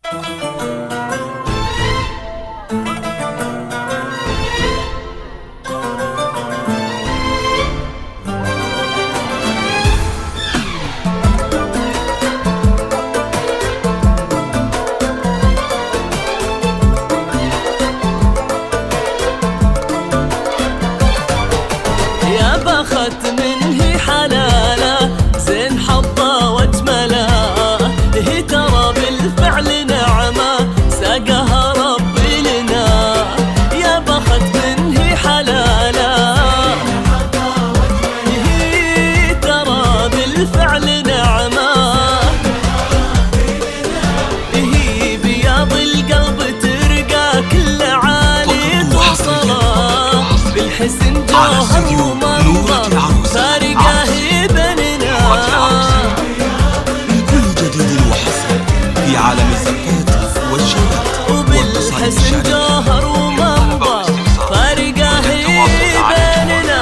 يا بخت منه حلاله زين حظه واجمله، هي ترى بالفعل نعمه ساقها ربي لنا. يا بخت منه حلاله هي ترى بالفعل نعمه، هي بياض القلب ترقى كل عالي توصله، بالحسن جوهر ومنظر فارقه هي بيننا. لكل جديد وحصري في عالم الزفات والشيلات وبالحسن جوهر ومنظر فارقه هي بيننا.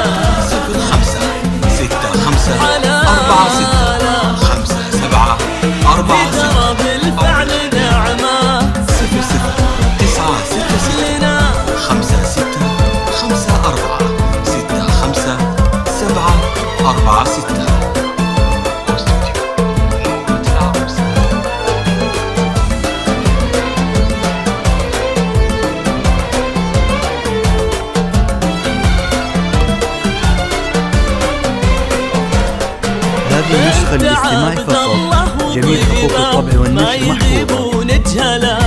05 65 46 57 46 ترى بالفعل نعمه 00 966 لنا 56 54 65 7 46. هذه النسخة الاستماعي فقط، جميع حقوق الطبع والنشر محفوظة. نجهلا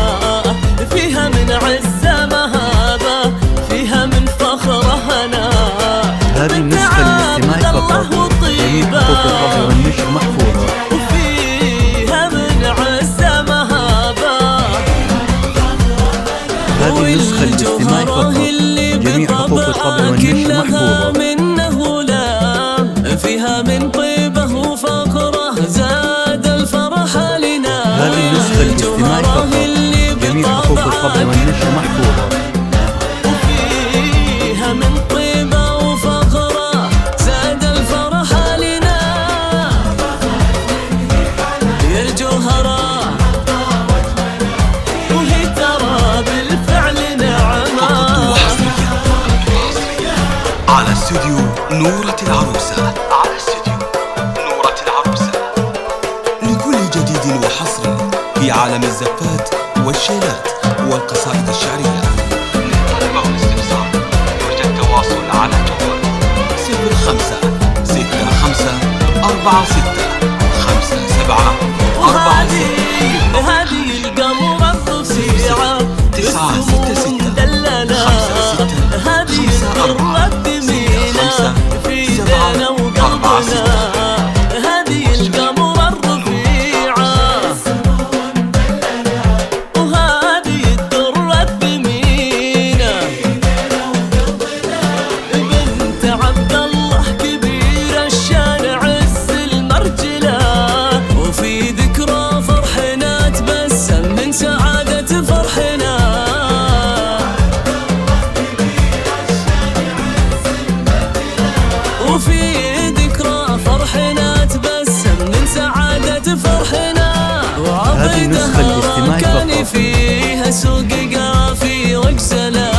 فيها من عزة مهابة، فيها من فخر هنا. هذه النسخة الاستماعي فقط، جميع حقوق الطبع والنشر محفوظة. وفيها من عزة مهابة. هذه النسخة الاستماعي فقط، جميع حقوق الطبع والنشر محفوظة. منه لام فيها من طيبه وفقره زاد الفرح لنا. هذه النسخة الاستماعي فقط، جميع حقوق الطبع والنشر محفوظة. وفيها من طيبه وفقره زاد الفرح لنا. يرجوها راح وهي ترى بالفعل نعمه. على استوديو نورة العروسة، على استوديو نورة العروسة، لكل جديد وحصري في عالم الزفات والشيلات والقصائد الشعرية. للطلب أو الاستفسار يرجى التواصل على جوال 05 65 46 57 46. هذه القمرة الرفيعة 966 مدللة، هذه الدرة الثمينة في ايدينا وقلبنا. هذه القمرة الرفيعة وهذه الدرة الثمينة، بنت عبد الله كبير الشان عز المرجلة. وفي ذكرى فرحنا تبسم من سعادة فرحنا. وفي ذكرى فرحنا تبسم من سعادة فرحنا. هذه النسخة الاستماعي كان فقط. فيها سوق قافي وجزلة،